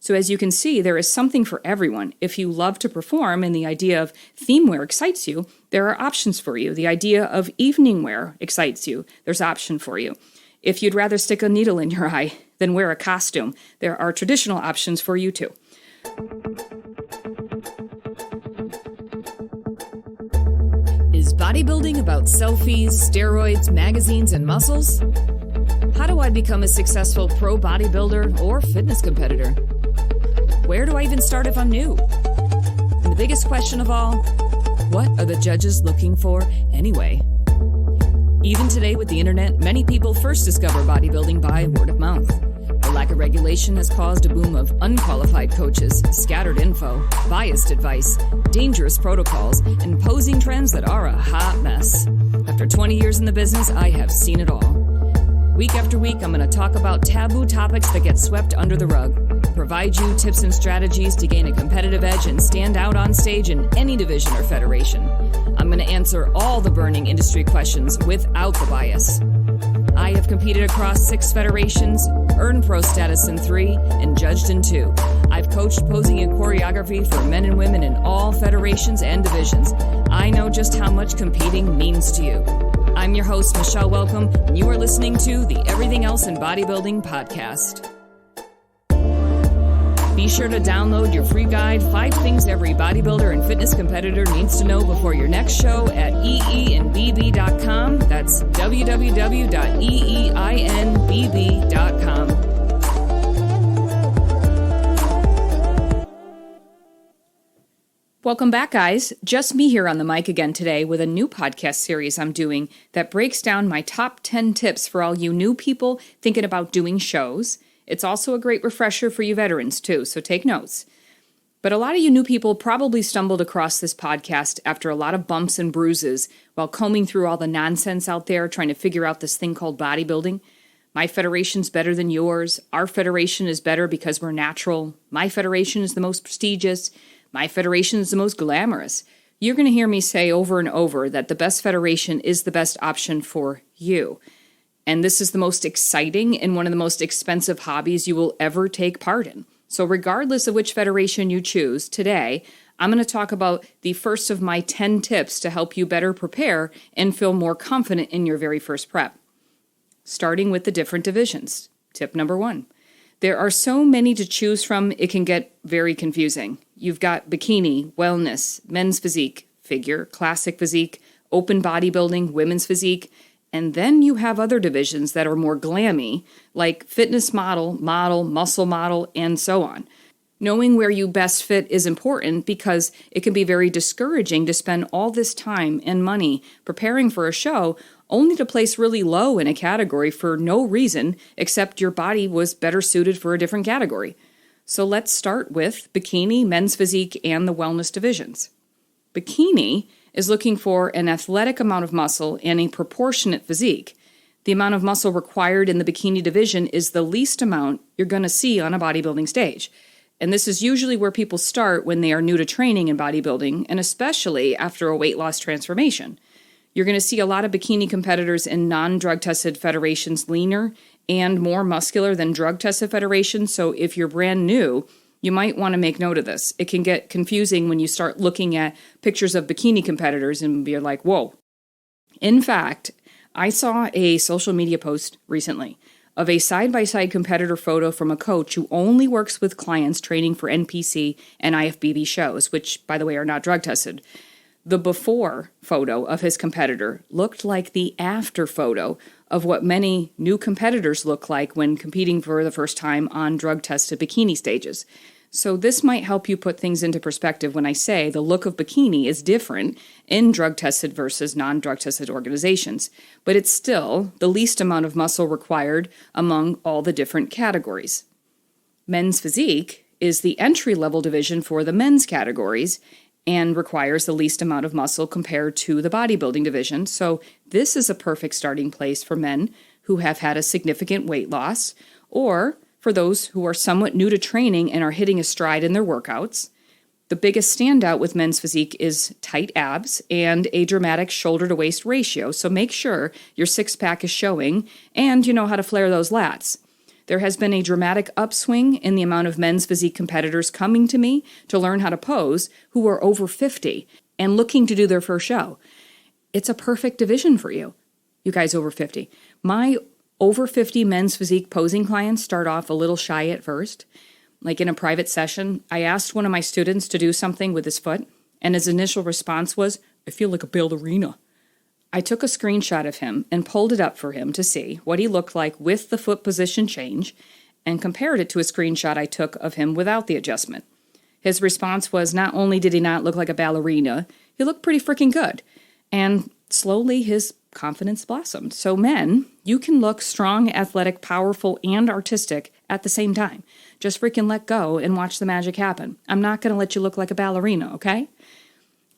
So as you can see, there is something for everyone. If you love to perform and the idea of theme wear excites you, there are options for you. The idea of evening wear excites you. There's option for you. If you'd rather stick a needle in your eye than wear a costume, there are traditional options for you too. Is bodybuilding about selfies, steroids, magazines, and muscles? How do I become a successful pro bodybuilder or fitness competitor? Where do I even start if I'm new? And the biggest question of all, what are the judges looking for anyway? Even today with the internet, many people first discover bodybuilding by word of mouth. The lack of regulation has caused a boom of unqualified coaches, scattered info, biased advice, dangerous protocols, and posing trends that are a hot mess. After 20 years in the business, I have seen it all. Week after week, I'm going to talk about taboo topics that get swept under the rug, provide you tips and strategies to gain a competitive edge and stand out on stage in any division or federation. I'm going to answer all the burning industry questions without the bias. I have competed across 6 federations, earned pro status in 3, and judged in 2. I've coached posing and choreography for men and women in all federations and divisions. I know just how much competing means to you. I'm your host, Michelle Welcome, and you are listening to the Everything Else in Bodybuilding podcast. Be sure to download your free guide, 5 Things Every Bodybuilder and Fitness Competitor Needs to Know Before Your Next Show at eeinbb.com. That's www.eeinbb.com. Welcome back, guys. Just me here on the mic again today with a new podcast series I'm doing that breaks down my top 10 tips for all you new people thinking about doing shows. It's also a great refresher for you veterans, too, so take notes. But a lot of you new people probably stumbled across this podcast after a lot of bumps and bruises while combing through all the nonsense out there trying to figure out this thing called bodybuilding. My federation's better than yours. Our federation is better because we're natural. My federation is the most prestigious. My federation is the most glamorous. You're going to hear me say over and over that the best federation is the best option for you. And this is the most exciting and one of the most expensive hobbies you will ever take part in. So regardless of which federation you choose, today, I'm going to talk about the first of my 10 tips to help you better prepare and feel more confident in your very first prep. Starting with the different divisions. Tip number 1. There are so many to choose from, it can get very confusing. You've got bikini, wellness, men's physique, figure, classic physique, open bodybuilding, women's physique, and then you have other divisions that are more glammy, like fitness model, muscle model, and so on. Knowing where you best fit is important because it can be very discouraging to spend all this time and money preparing for a show only to place really low in a category for no reason except your body was better suited for a different category. So let's start with bikini, men's physique, and the wellness divisions. Bikini is looking for an athletic amount of muscle and a proportionate physique. The amount of muscle required in the bikini division is the least amount you're going to see on a bodybuilding stage. And this is usually where people start when they are new to training in bodybuilding, and especially after a weight loss transformation. You're going to see a lot of bikini competitors in non-drug-tested federations leaner and more muscular than drug-tested federations, so if you're brand new, you might want to make note of this. It can get confusing when you start looking at pictures of bikini competitors and be like, whoa. In fact, I saw a social media post recently of a side-by-side competitor photo from a coach who only works with clients training for NPC and IFBB shows, which, by the way, are not drug-tested. The before photo of his competitor looked like the after photo of what many new competitors look like when competing for the first time on drug-tested bikini stages. So this might help you put things into perspective when I say the look of bikini is different in drug-tested versus non-drug-tested organizations, but it's still the least amount of muscle required among all the different categories. Men's physique is the entry-level division for the men's categories and requires the least amount of muscle compared to the bodybuilding division, so this is a perfect starting place for men who have had a significant weight loss, or for those who are somewhat new to training and are hitting a stride in their workouts. The biggest standout with men's physique is tight abs and a dramatic shoulder-to-waist ratio, so make sure your six-pack is showing and you know how to flare those lats. There has been a dramatic upswing in the amount of men's physique competitors coming to me to learn how to pose who are over 50 and looking to do their first show. It's a perfect division for you, you guys over 50. My over 50 men's physique posing clients start off a little shy at first. Like in a private session, I asked one of my students to do something with his foot, and his initial response was, "I feel like a ballerina." I took a screenshot of him and pulled it up for him to see what he looked like with the foot position change and compared it to a screenshot I took of him without the adjustment. His response was not only did he not look like a ballerina, he looked pretty freaking good. And slowly his confidence blossomed. So men, you can look strong, athletic, powerful, and artistic at the same time. Just freaking let go and watch the magic happen. I'm not going to let you look like a ballerina, okay?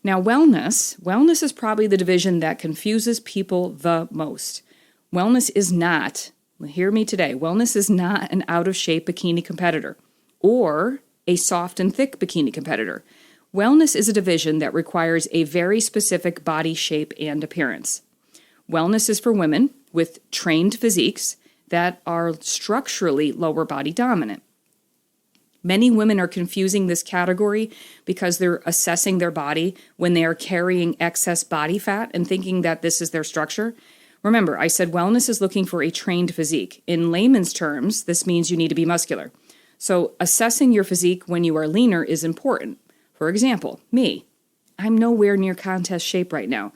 Now, wellness is probably the division that confuses people the most. Wellness is not, hear me today, wellness is not an out-of-shape bikini competitor or a soft and thick bikini competitor. Wellness is a division that requires a very specific body shape and appearance. Wellness is for women with trained physiques that are structurally lower body dominant. Many women are confusing this category because they're assessing their body when they are carrying excess body fat and thinking that this is their structure. Remember, I said wellness is looking for a trained physique. In layman's terms, this means you need to be muscular. So assessing your physique when you are leaner is important. For example, me. I'm nowhere near contest shape right now.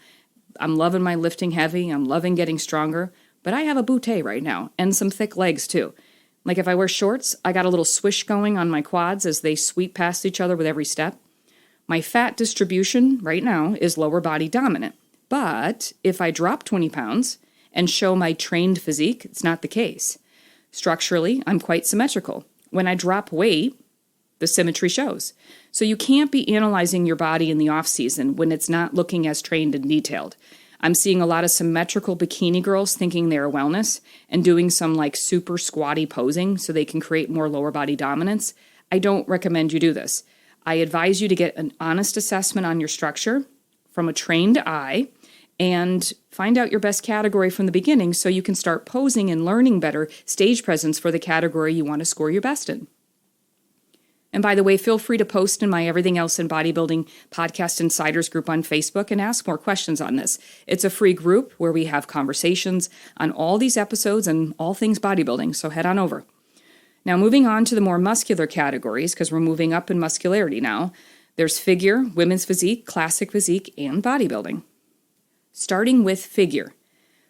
I'm loving my lifting heavy. I'm loving getting stronger. But I have a bootay right now and some thick legs too. Like if I wear shorts, I got a little swish going on my quads as they sweep past each other with every step. My fat distribution right now is lower body dominant. But if I drop 20 pounds and show my trained physique, it's not the case. Structurally, I'm quite symmetrical. When I drop weight, the symmetry shows. So you can't be analyzing your body in the off season when it's not looking as trained and detailed. I'm seeing a lot of symmetrical bikini girls thinking they're wellness and doing some like super squatty posing so they can create more lower body dominance. I don't recommend you do this. I advise you to get an honest assessment on your structure from a trained eye and find out your best category from the beginning so you can start posing and learning better stage presence for the category you want to score your best in. And by the way, feel free to post in my Everything Else in Bodybuilding Podcast Insiders group on Facebook and ask more questions on this. It's a free group where we have conversations on all these episodes and all things bodybuilding, so head on over. Now, moving on to the more muscular categories, because we're moving up in muscularity now, there's figure, women's physique, classic physique, and bodybuilding. Starting with figure.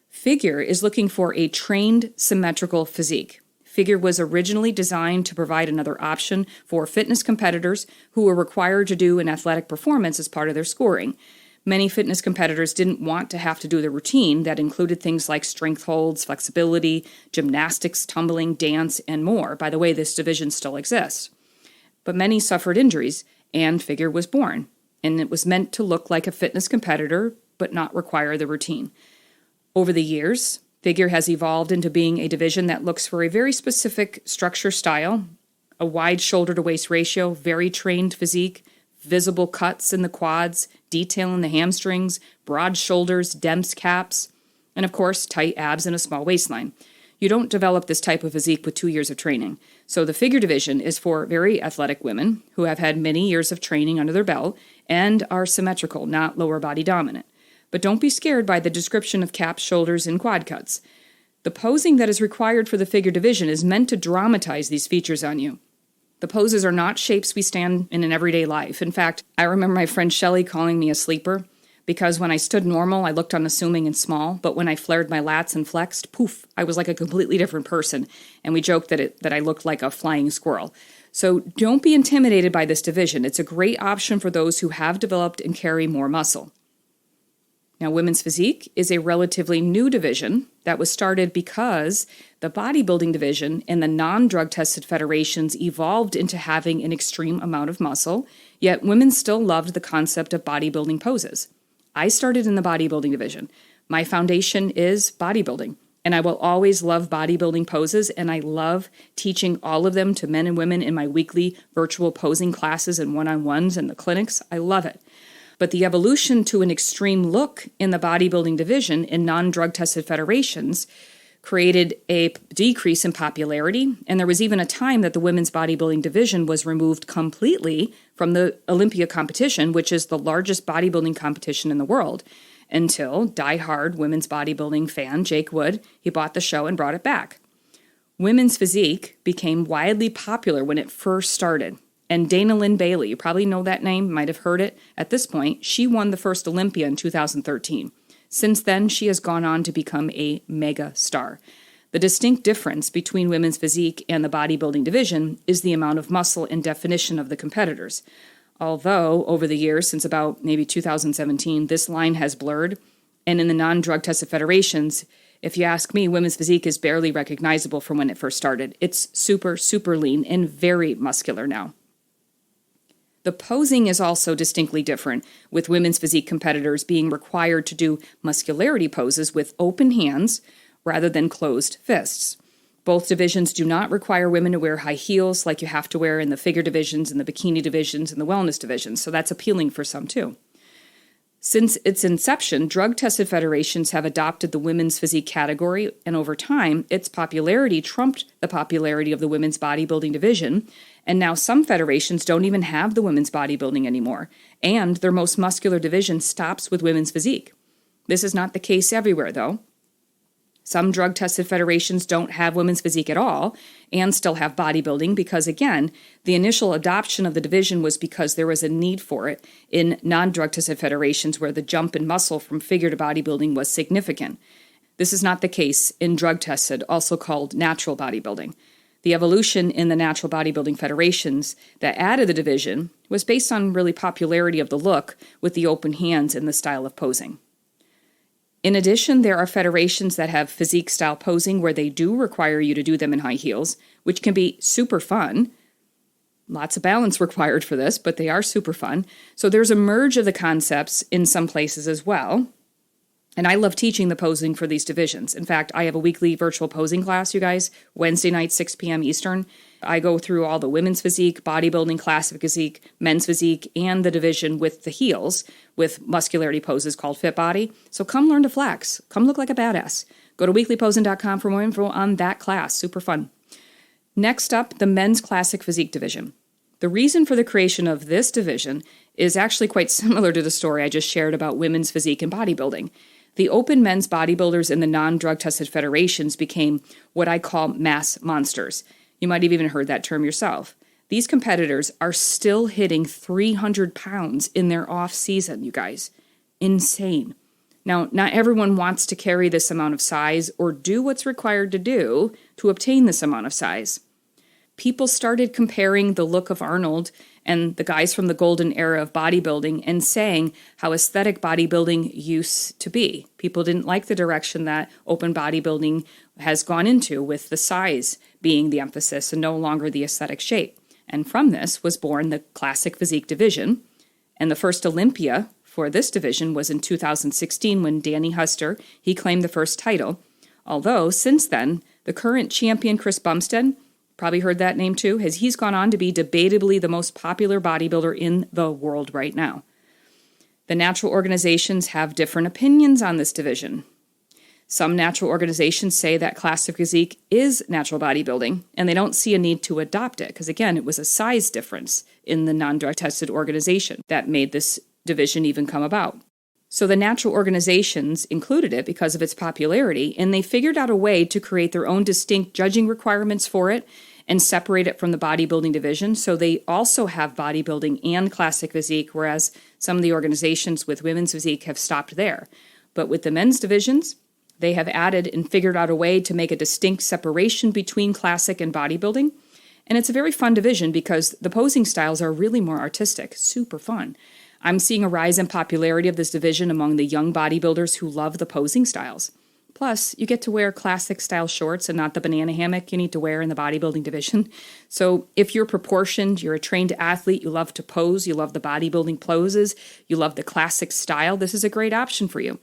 Figure is looking for a trained, symmetrical physique. Figure was originally designed to provide another option for fitness competitors who were required to do an athletic performance as part of their scoring. Many fitness competitors didn't want to have to do the routine that included things like strength holds, flexibility, gymnastics, tumbling, dance, and more. By the way, this division still exists. But many suffered injuries, and figure was born. And it was meant to look like a fitness competitor, but not require the routine. Over the years, figure has evolved into being a division that looks for a very specific structure style, a wide shoulder-to-waist ratio, very trained physique, visible cuts in the quads, detail in the hamstrings, broad shoulders, dense caps, and of course, tight abs and a small waistline. You don't develop this type of physique with 2 years of training. So the figure division is for very athletic women who have had many years of training under their belt and are symmetrical, not lower body dominant. But don't be scared by the description of caps, shoulders, and quad cuts. The posing that is required for the figure division is meant to dramatize these features on you. The poses are not shapes we stand in an everyday life. In fact, I remember my friend Shelley calling me a sleeper because when I stood normal, I looked unassuming and small, but when I flared my lats and flexed, poof, I was like a completely different person, and we joked that I looked like a flying squirrel. So don't be intimidated by this division. It's a great option for those who have developed and carry more muscle. Now, women's physique is a relatively new division that was started because the bodybuilding division and the non-drug tested federations evolved into having an extreme amount of muscle, yet women still loved the concept of bodybuilding poses. I started in the bodybuilding division. My foundation is bodybuilding, and I will always love bodybuilding poses, and I love teaching all of them to men and women in my weekly virtual posing classes and one-on-ones and the clinics. I love it. But the evolution to an extreme look in the bodybuilding division in non-drug tested federations created a decrease in popularity, and there was even a time that the women's bodybuilding division was removed completely from the Olympia competition, which is the largest bodybuilding competition in the world, until die-hard women's bodybuilding fan Jake Wood, he bought the show and brought it back. Women's Physique became widely popular when it first started, and Dana Lynn Bailey, you probably know that name, might have heard it at this point, she won the first Olympia in 2013. Since then, she has gone on to become a mega star. The distinct difference between women's physique and the bodybuilding division is the amount of muscle and definition of the competitors. Although, over the years, since about maybe 2017, this line has blurred, and in the non-drug tested federations, if you ask me, women's physique is barely recognizable from when it first started. It's super, super lean and very muscular now. The posing is also distinctly different, with women's physique competitors being required to do muscularity poses with open hands rather than closed fists. Both divisions do not require women to wear high heels like you have to wear in the figure divisions and the bikini divisions and the wellness divisions, so that's appealing for some too. Since its inception, drug-tested federations have adopted the women's physique category, and over time, its popularity trumped the popularity of the women's bodybuilding division, and now some federations don't even have the women's bodybuilding anymore, and their most muscular division stops with women's physique. This is not the case everywhere, though. Some drug-tested federations don't have women's physique at all and still have bodybuilding because, again, the initial adoption of the division was because there was a need for it in non-drug-tested federations where the jump in muscle from figure to bodybuilding was significant. This is not the case in drug-tested, also called natural bodybuilding. The evolution in the natural bodybuilding federations that added the division was based on really popularity of the look with the open hands and the style of posing. In addition, there are federations that have physique-style posing where they do require you to do them in high heels, which can be super fun. Lots of balance required for this, but they are super fun. So there's a merge of the concepts in some places as well. And I love teaching the posing for these divisions. In fact, I have a weekly virtual posing class, you guys, Wednesday night, 6 p.m. Eastern. I go through all the women's physique, bodybuilding, classic physique, men's physique, and the division with the heels, with muscularity poses called Fit Body. So come learn to flex. Come look like a badass. Go to weeklyposing.com for more info on that class. Super fun. Next up, the men's classic physique division. The reason for the creation of this division is actually quite similar to the story I just shared about women's physique and bodybuilding. The open men's bodybuilders in the non-drug-tested federations became what I call mass monsters. You might have even heard that term yourself. These competitors are still hitting 300 pounds in their off-season, you guys. Insane. Now, not everyone wants to carry this amount of size or do what's required to do to obtain this amount of size. People started comparing the look of Arnold and the guys from the golden era of bodybuilding and saying how aesthetic bodybuilding used to be. People didn't like the direction that open bodybuilding has gone into, with the size being the emphasis and no longer the aesthetic shape. And from this was born the classic physique division. And the first Olympia for this division was in 2016 when Danny Huster, he claimed the first title. Although since then, the current champion Chris Bumstead, probably heard that name too, he's gone on to be debatably the most popular bodybuilder in the world right now. The natural organizations have different opinions on this division. Some natural organizations say that classic physique is natural bodybuilding, and they don't see a need to adopt it, because again, it was a size difference in the non-drug tested organization that made this division even come about. So the natural organizations included it because of its popularity, and they figured out a way to create their own distinct judging requirements for it and separate it from the bodybuilding division. So they also have bodybuilding and classic physique, whereas some of the organizations with women's physique have stopped there. But with the men's divisions, they have added and figured out a way to make a distinct separation between classic and bodybuilding. And it's a very fun division because the posing styles are really more artistic, super fun. I'm seeing a rise in popularity of this division among the young bodybuilders who love the posing styles. Plus, you get to wear classic style shorts and not the banana hammock you need to wear in the bodybuilding division. So if you're proportioned, you're a trained athlete, you love to pose, you love the bodybuilding poses, you love the classic style, this is a great option for you.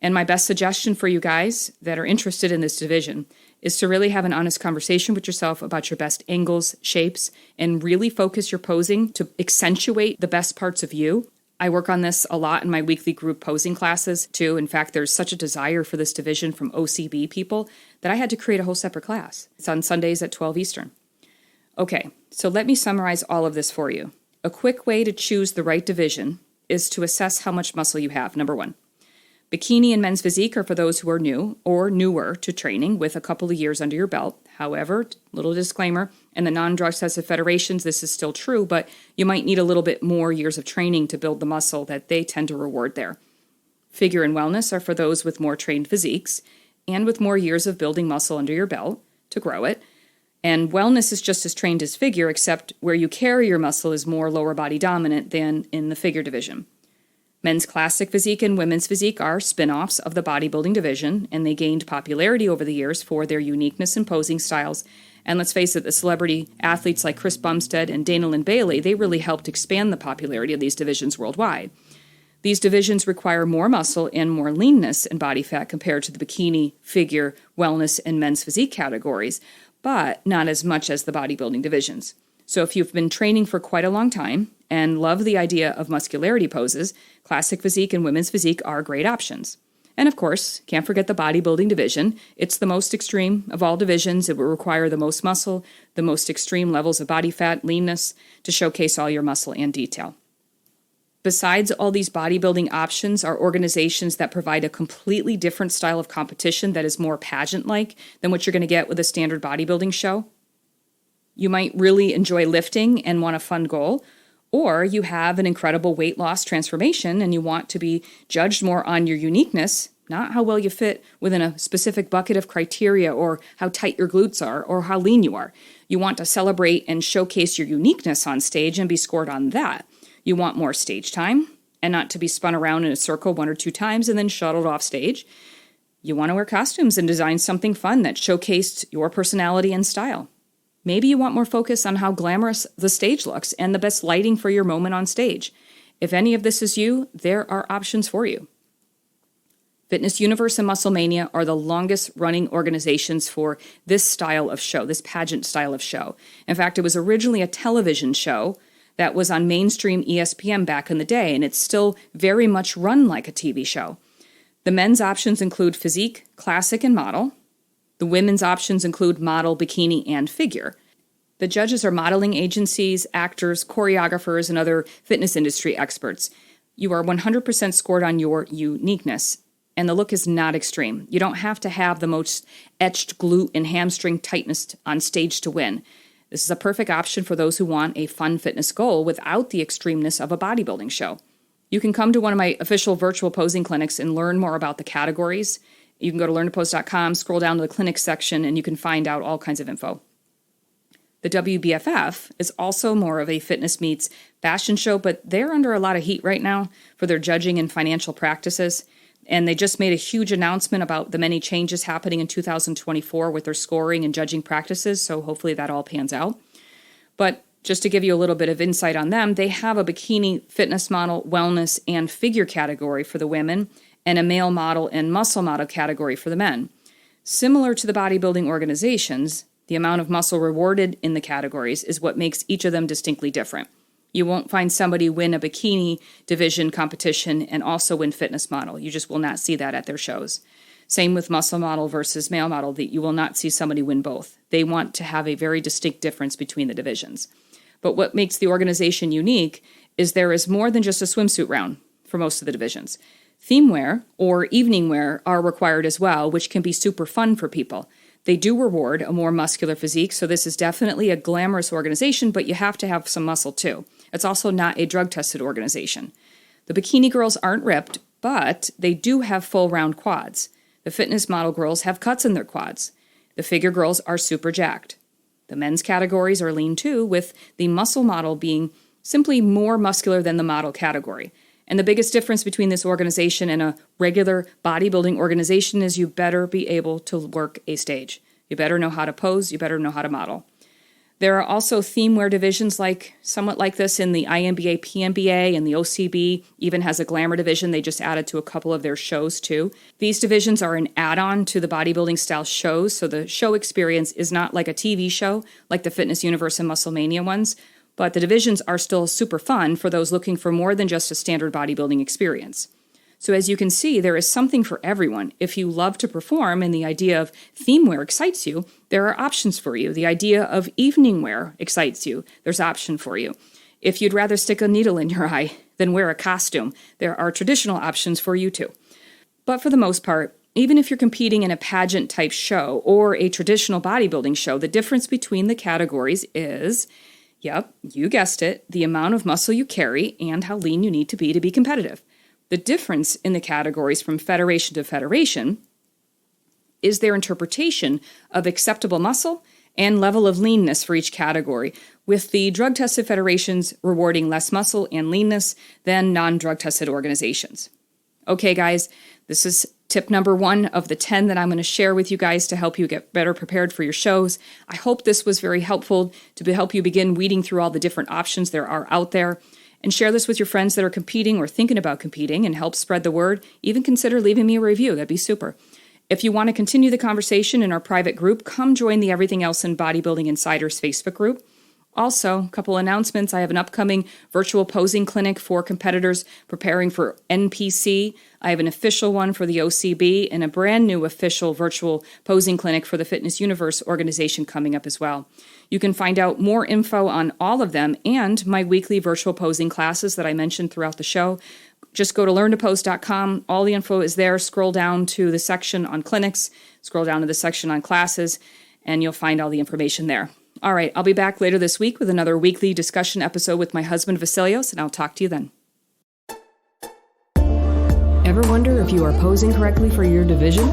And my best suggestion for you guys that are interested in this division is to really have an honest conversation with yourself about your best angles, shapes, and really focus your posing to accentuate the best parts of you. I work on this a lot in my weekly group posing classes too. In fact, there's such a desire for this division from OCB people that I had to create a whole separate class. It's on Sundays at 12 Eastern. Okay, so let me summarize all of this for you. A quick way to choose the right division is to assess how much muscle you have, number one. Bikini and men's physique are for those who are new or newer to training with a couple of years under your belt. However, little disclaimer, in the non-drug tested federations, this is still true, but you might need a little bit more years of training to build the muscle that they tend to reward there. Figure and wellness are for those with more trained physiques and with more years of building muscle under your belt to grow it. And wellness is just as trained as figure, except where you carry your muscle is more lower body dominant than in the figure division. Men's classic physique and women's physique are spin-offs of the bodybuilding division, and they gained popularity over the years for their uniqueness in posing styles. And let's face it, the celebrity athletes like Chris Bumstead and Dana Lynn Bailey, they really helped expand the popularity of these divisions worldwide. These divisions require more muscle and more leanness and body fat compared to the bikini, figure, wellness, and men's physique categories, but not as much as the bodybuilding divisions. So if you've been training for quite a long time and love the idea of muscularity poses, classic physique and women's physique are great options. And of course, can't forget the bodybuilding division. It's the most extreme of all divisions. It will require the most muscle, the most extreme levels of body fat, leanness to showcase all your muscle and detail. Besides all these bodybuilding options are organizations that provide a completely different style of competition that is more pageant-like than what you're going to get with a standard bodybuilding show. You might really enjoy lifting and want a fun goal, or you have an incredible weight loss transformation and you want to be judged more on your uniqueness, not how well you fit within a specific bucket of criteria or how tight your glutes are or how lean you are. You want to celebrate and showcase your uniqueness on stage and be scored on that. You want more stage time and not to be spun around in a circle 1 or 2 times and then shuttled off stage. You want to wear costumes and design something fun that showcased your personality and style. Maybe you want more focus on how glamorous the stage looks and the best lighting for your moment on stage. If any of this is you, there are options for you. Fitness Universe and Muscle Mania are the longest running organizations for this style of show, this pageant style of show. In fact, it was originally a television show that was on mainstream ESPN back in the day, and it's still very much run like a TV show. The men's options include physique, classic, and model. The women's options include model, bikini, and figure. The judges are modeling agencies, actors, choreographers, and other fitness industry experts. You are 100% scored on your uniqueness, and the look is not extreme. You don't have to have the most etched glute and hamstring tightness on stage to win. This is a perfect option for those who want a fun fitness goal without the extremeness of a bodybuilding show. You can come to one of my official virtual posing clinics and learn more about the categories. You can go to learntopose.com, scroll down to the clinic section, and you can find out all kinds of info. The WBFF is also more of a fitness meets fashion show, but they're under a lot of heat right now for their judging and financial practices. And they just made a huge announcement about the many changes happening in 2024 with their scoring and judging practices, so hopefully that all pans out. But just to give you a little bit of insight on them, they have a bikini fitness model, wellness, and figure category for the women, and a male model and muscle model category for the men. Similar to the bodybuilding organizations, the amount of muscle rewarded in the categories is what makes each of them distinctly different. You won't find somebody win a bikini division competition and also win fitness model. You just will not see that at their shows. Same with muscle model versus male model, that you will not see somebody win both. They want to have a very distinct difference between the divisions. But what makes the organization unique is there is more than just a swimsuit round for most of the divisions. Theme wear or evening wear are required as well, which can be super fun for people. They do reward a more muscular physique, so this is definitely a glamorous organization, but you have to have some muscle too. It's also not a drug-tested organization. The bikini girls aren't ripped, but they do have full round quads. The fitness model girls have cuts in their quads. The figure girls are super jacked. The men's categories are lean too, with the muscle model being simply more muscular than the model category. And the biggest difference between this organization and a regular bodybuilding organization is you better be able to work a stage. You better know how to pose. You better know how to model. There are also theme wear divisions somewhat like this in the INBA, PNBA, and the OCB even has a glamour division. They just added to a couple of their shows too. These divisions are an add-on to the bodybuilding style shows, so the show experience is not like a TV show like the Fitness Universe and Muscle Mania ones, but the divisions are still super fun for those looking for more than just a standard bodybuilding experience. So as you can see, there is something for everyone. If you love to perform and the idea of theme wear excites you, there are options for you. The idea of evening wear excites you. There's option for you. If you'd rather stick a needle in your eye than wear a costume, there are traditional options for you too. But for the most part, even if you're competing in a pageant type show or a traditional bodybuilding show, the difference between the categories is, yep, you guessed it, the amount of muscle you carry and how lean you need to be competitive. The difference in the categories from federation to federation is their interpretation of acceptable muscle and level of leanness for each category, with the drug-tested federations rewarding less muscle and leanness than non-drug-tested organizations. Okay, guys, this is tip number 1 of the 10 that I'm going to share with you guys to help you get better prepared for your shows. I hope this was very helpful to help you begin weeding through all the different options there are out there. And share this with your friends that are competing or thinking about competing and help spread the word. Even consider leaving me a review. That'd be super. If you want to continue the conversation in our private group, come join the Everything Else in Bodybuilding Insiders Facebook group. Also, a couple announcements. I have an upcoming virtual posing clinic for competitors preparing for NPC. I have an official one for the OCB and a brand new official virtual posing clinic for the Fitness Universe organization coming up as well. You can find out more info on all of them and my weekly virtual posing classes that I mentioned throughout the show. Just go to learntopose.com. All the info is there. Scroll down to the section on clinics, scroll down to the section on classes, and you'll find all the information there. All right, I'll be back later this week with another weekly discussion episode with my husband, Vasilios, and I'll talk to you then. Ever wonder if you are posing correctly for your division?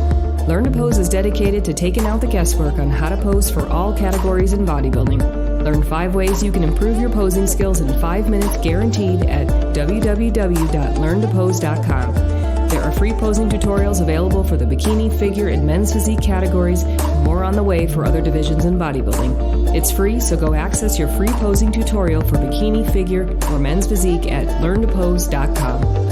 Learn to Pose is dedicated to taking out the guesswork on how to pose for all categories in bodybuilding. Learn 5 ways you can improve your posing skills in 5 minutes guaranteed at www.learntopose.com. There are free posing tutorials available for the bikini, figure, and men's physique categories, and more on the way for other divisions in bodybuilding. It's free, so go access your free posing tutorial for bikini, figure, or men's physique at learntopose.com.